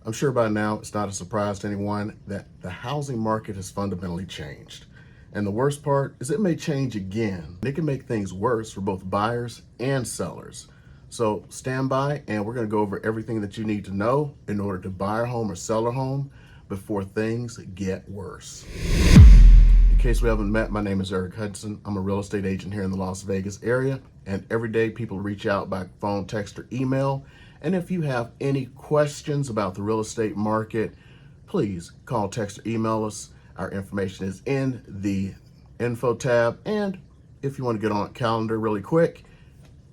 I'm sure by now it's not a surprise to anyone that the housing market has fundamentally changed. And the worst part is it may change again. It can make things worse for both buyers and sellers. So stand by and we're going to go over everything that you need to know in order to buy a home or sell a home before things get worse. In case we haven't met, my name is Hudson. I'm a real estate agent here in the Las Vegas area, and every day people reach out by phone, text, or email. And if you have any questions about the real estate market, please call, text, or email us. Our information is in the info tab. And if you want to get on a calendar really quick,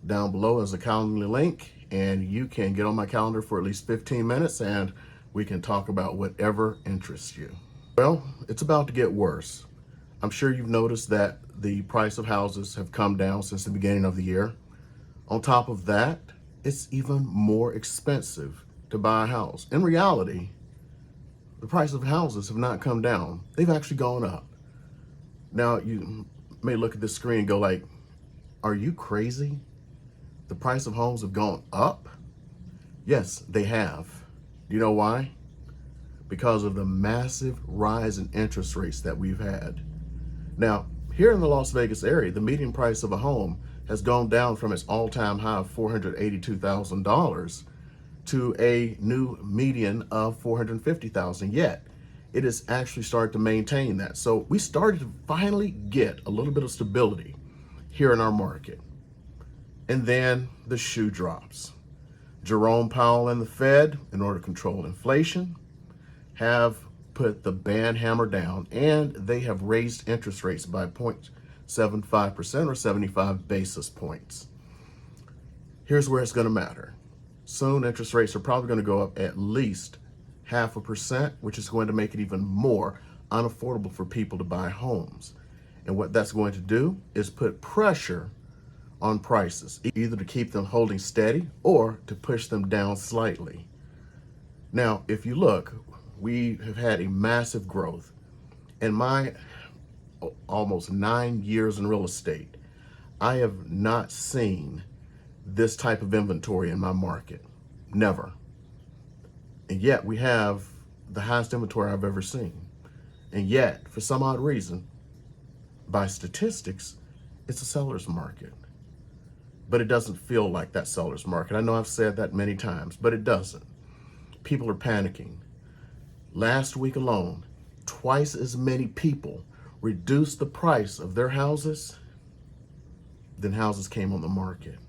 down below is a calendar link, and you can get on my calendar for at least 15 minutes and we can talk about whatever interests you. Well, it's about to get worse. I'm sure you've noticed that the price of houses have come down since the beginning of the year. On top of that, it's even more expensive to buy a house. In reality, the price of houses have not come down. They've actually gone up. Now, you may look at this screen and go like, are you crazy? The price of homes have gone up? Yes, they have. Do you know why? Because of the massive rise in interest rates that we've had. Now, here in the Las Vegas area, the median price of a home has gone down from its all-time high of $482,000 to a new median of $450,000. Yet, it has actually started to maintain that. So we started to finally get a little bit of stability here in our market. And then the shoe drops. Jerome Powell and the Fed, in order to control inflation, have put the band hammer down, and they have raised interest rates by 0.75% or 75 basis points. Here's where it's going to matter. Soon, interest rates are probably going to go up at least 0.5%, which is going to make it even more unaffordable for people to buy homes. And what that's going to do is put pressure on prices, either to keep them holding steady or to push them down slightly. Now, if you look, we have had a massive growth. In my almost 9 years in real estate, I have not seen this type of inventory in my market. Never. And yet we have the highest inventory I've ever seen. And yet, for some odd reason, by statistics, it's a seller's market. But it doesn't feel like that seller's market. I know I've said that many times, but it doesn't. People are panicking. Last week alone, twice as many people reduced the price of their houses than houses came on the market.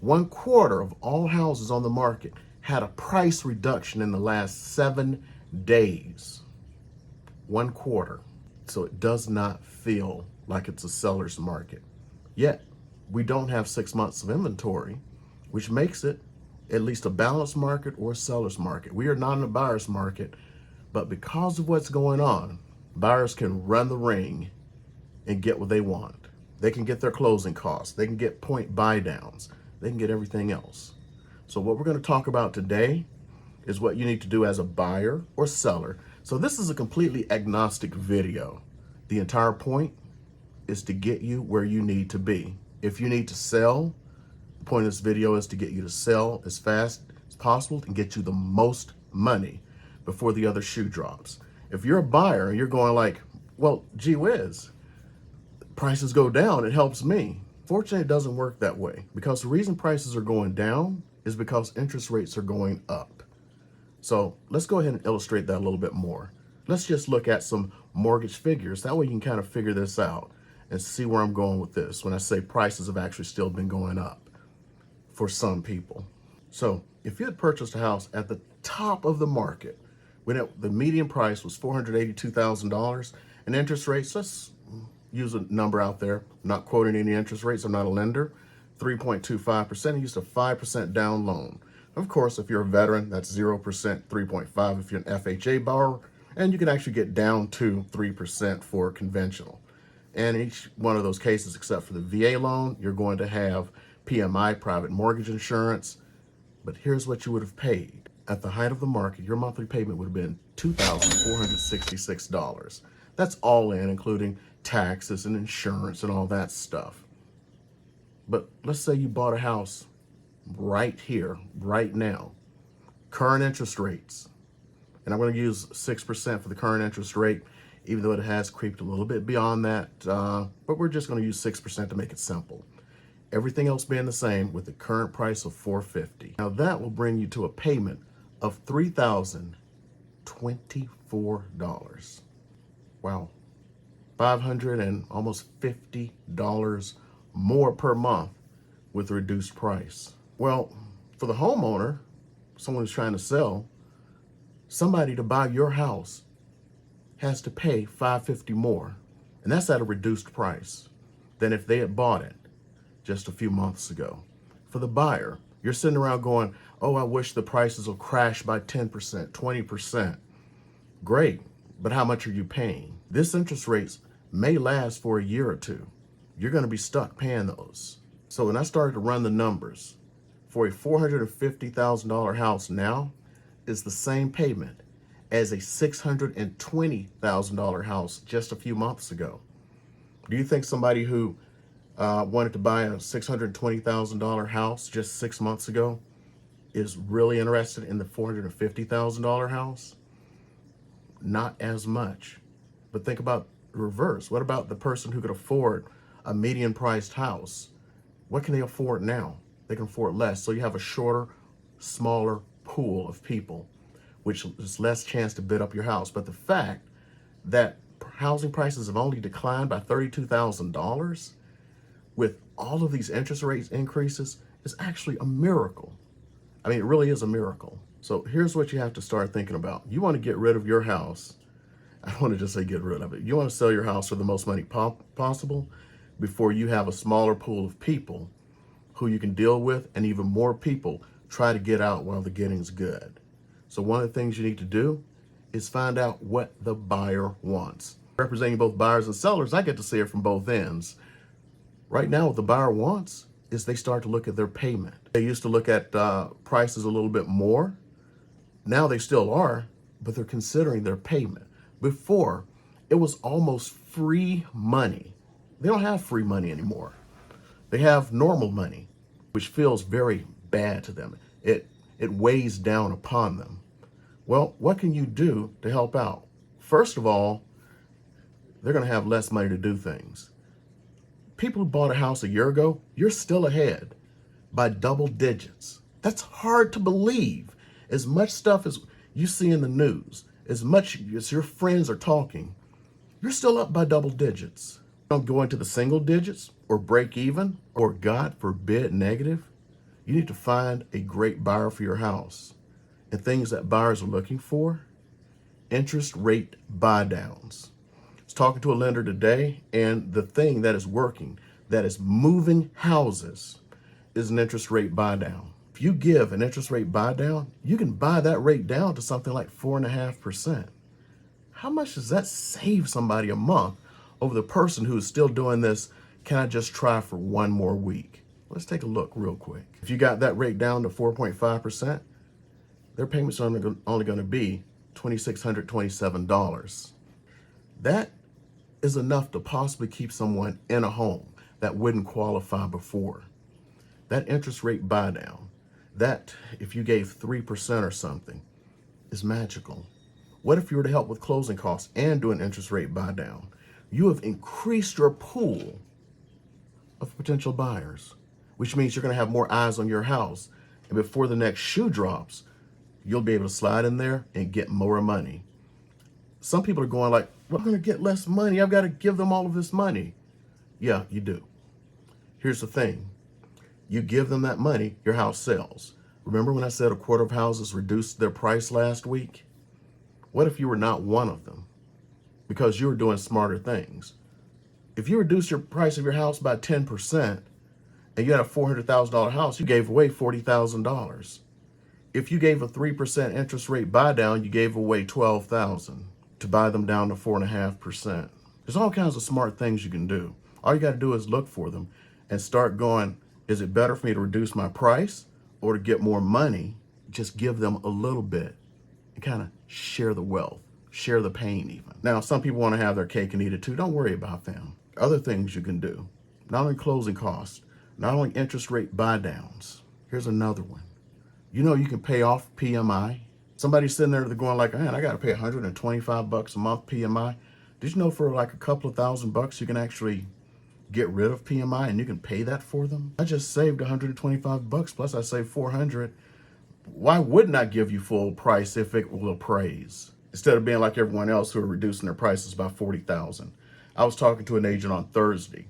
1/4 of all houses on the market had a price reduction in the last 7 days. 1/4. So it does not feel like it's a seller's market. Yet, we don't have 6 months of inventory, which makes it at least a balanced market or a seller's market. We are not in a buyer's market, but because of what's going on, buyers can run the ring and get what they want. They can get their closing costs. They can get point buy downs. They can get everything else. So what we're going to talk about today is what you need to do as a buyer or seller. So this is a completely agnostic video. The entire point is to get you where you need to be. If you need to sell, the point of this video is to get you to sell as fast as possible and get you the most money before the other shoe drops. If you're a buyer and you're going like, well, gee whiz, prices go down, it helps me. Fortunately, it doesn't work that way, because the reason prices are going down is because interest rates are going up. So let's go ahead and illustrate that a little bit more. Let's just look at some mortgage figures. That way you can kind of figure this out and see where I'm going with this when I say prices have actually still been going up for some people. So if you had purchased a house at the top of the market, when the median price was $482,000, and interest rates, let's use a number out there, I'm not quoting any interest rates, I'm not a lender, 3.25%, and used a 5% down loan. Of course, if you're a veteran, that's 0%, 3.5% if you're an FHA borrower, and you can actually get down to 3% for conventional. And in each one of those cases, except for the VA loan, you're going to have PMI, private mortgage insurance. But here's what you would have paid. At the height of the market, your monthly payment would have been $2,466. That's all in, including taxes and insurance and all that stuff. But let's say you bought a house right here, right now. Current interest rates, And I'm going to use 6% for the current interest rate, even though it has creeped a little bit beyond that. But we're just going to use 6% to make it simple. Everything else being the same with the current price of $450. Now that will bring you to a payment of $3,024. Wow. $500 and almost $50 more per month with a reduced price. Well, for the homeowner, someone who's trying to sell, somebody to buy your house has to pay $550 more, and that's at a reduced price than if they had bought it just a few months ago. For the buyer, you're sitting around going, oh, I wish the prices will crash by 10%, 20%. Great, but how much are you paying? This interest rates may last for a year or two. You're going to be stuck paying those. So when I started to run the numbers, for a $450,000 house now is the same payment as a $620,000 house just a few months ago. Do you think somebody who wanted to buy a $620,000 house just 6 months ago is really interested in the $450,000 house? Not as much. But think about the reverse. What about the person who could afford a median priced house? What can they afford now? They can afford less. So you have a shorter, smaller pool of people, which is less chance to bid up your house. But the fact that housing prices have only declined by $32,000 with all of these interest rates increases is actually a miracle. I mean, it really is a miracle. So here's what you have to start thinking about. You want to get rid of your house. I don't want to just say get rid of it. You want to sell your house for the most money possible before you have a smaller pool of people who you can deal with, and even more people try to get out while the getting's good. So one of the things you need to do is find out what the buyer wants. Representing both buyers and sellers, I get to see it from both ends. Right now, what the buyer wants is they start to look at their payment. They used to look at prices a little bit more. Now they still are, but they're considering their payment. Before, it was almost free money. They don't have free money anymore. They have normal money, which feels very bad to them. It weighs down upon them. Well, what can you do to help out? First of all, they're going to have less money to do things. People who bought a house a year ago, you're still ahead by double digits. That's hard to believe. As much stuff as you see in the news, as much as your friends are talking, you're still up by double digits. Don't go into the single digits or break even or, God forbid, negative. You need to find a great buyer for your house. And things that buyers are looking for: interest rate buy downs. I was talking to a lender today, and the thing that is working, that is moving houses, is an interest rate buy down. If you give an interest rate buy down, you can buy that rate down to something like 4.5%. How much does that save somebody a month over the person who is still doing this? Can I just try for one more week? Let's take a look real quick. If you got that rate down to 4.5%, their payments are only going to be $2,627. That is enough to possibly keep someone in a home that wouldn't qualify before. That interest rate buy down, that if you gave 3% or something, is magical. What if you were to help with closing costs and do an interest rate buy down? You have increased your pool of potential buyers, which means you're going to have more eyes on your house. And before the next shoe drops, you'll be able to slide in there and get more money. Some people are going like, well, I'm going to get less money. I've got to give them all of this money. Yeah, you do. Here's the thing. You give them that money, your house sells. Remember when I said a quarter of houses reduced their price last week? What if you were not one of them? Because you were doing smarter things. If you reduce your price of your house by 10% and you had a $400,000 house, you gave away $40,000. If you gave a 3% interest rate buy down, you gave away $12,000 to buy them down to 4.5%. There's all kinds of smart things you can do. All you got to do is look for them and start going, is it better for me to reduce my price or to get more money? Just give them a little bit and kind of share the wealth, share the pain even. Now, some people want to have their cake and eat it too. Don't worry about them. Other things you can do, not only closing costs, not only interest rate buy downs. Here's another one. You know you can pay off PMI. Somebody's sitting there, they're going like, man, I got to pay $125 a month PMI. Did you know for like a couple of $1,000 you can actually get rid of PMI and you can pay that for them? I just saved $125 plus I saved $400. Why wouldn't I give you full price if it will appraise? Instead of being like everyone else who are reducing their prices by $40,000. I was talking to an agent on Thursday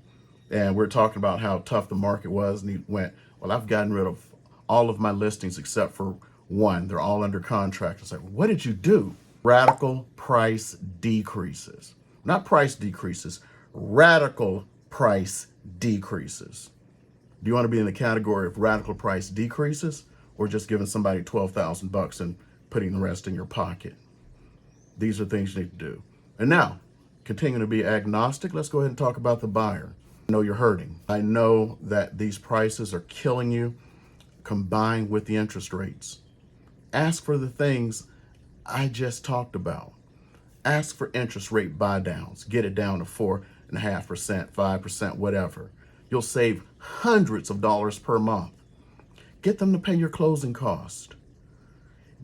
and we are talking about how tough the market was, and he went, well, I've gotten rid of all of my listings except for one. They're all under contract. I was like, what did you do? Radical price decreases. Not price decreases, radical price decreases. Do you want to be in the category of radical price decreases or just giving somebody $12,000 and putting the rest in your pocket? These are things you need to do. And now, continuing to be agnostic, let's go ahead and talk about the buyer. I know you're hurting. I know that these prices are killing you, combined with the interest rates. Ask for the things I just talked about. Ask for interest rate buy downs. Get it down to 4.5%, 5%, whatever. You'll save hundreds of dollars per month. Get them to pay your closing cost.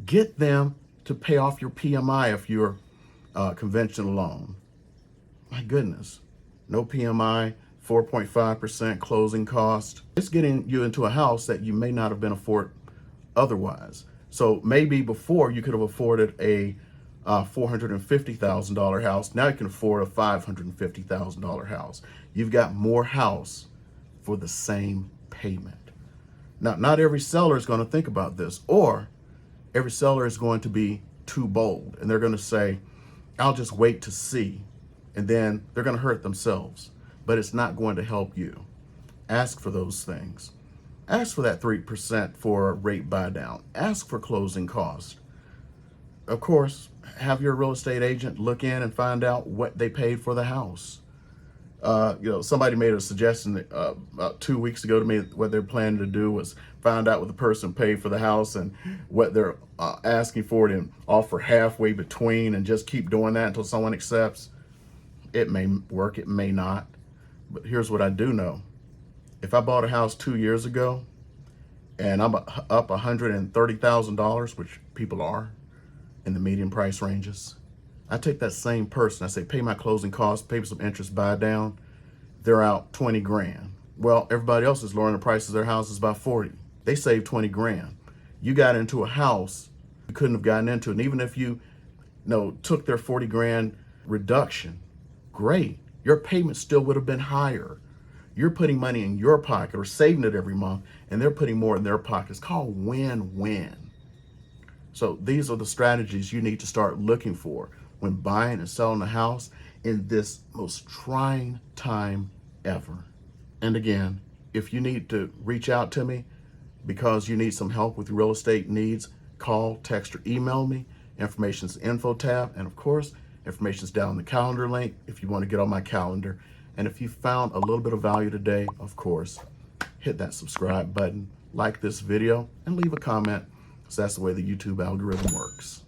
Get them to pay off your PMI if you're conventional loan. My goodness, no PMI, 4.5% closing cost. It's getting you into a house that you may not have been afford otherwise. So maybe before you could have afforded a $450,000 house. Now you can afford a $550,000 house. You've got more house for the same payment. Now, not every seller is going to think about this, or every seller is going to be too bold and they're going to say, I'll just wait to see. And then they're going to hurt themselves, but it's not going to help you. Ask for those things. Ask for that 3% for a rate buy down. Ask for closing costs. Of course, have your real estate agent look in and find out what they paid for the house. Somebody made a suggestion about 2 weeks ago to me. What they're planning to do was find out what the person paid for the house and what they're asking for it and offer halfway between and just keep doing that until someone accepts. It may work, it may not. But here's what I do know. If I bought a house 2 years ago and I'm up $130,000, which people are in the median price ranges, I take that same person, I say, pay my closing costs, pay some interest buy down, they're out 20 grand. Well, everybody else is lowering the prices of their houses by 40. They saved 20 grand. You got into a house you couldn't have gotten into. And even if you took their 40 grand reduction, great. Your payment still would have been higher. You're putting money in your pocket or saving it every month, and they're putting more in their pocket. It's called win-win. So these are the strategies you need to start looking for when buying and selling a house in this most trying time ever. And again, if you need to reach out to me because you need some help with your real estate needs, call, text, or email me. Information's info tab. And of course, information's down in the calendar link if you want to get on my calendar. And if you found a little bit of value today, of course, hit that subscribe button, like this video, and leave a comment, because that's the way the YouTube algorithm works.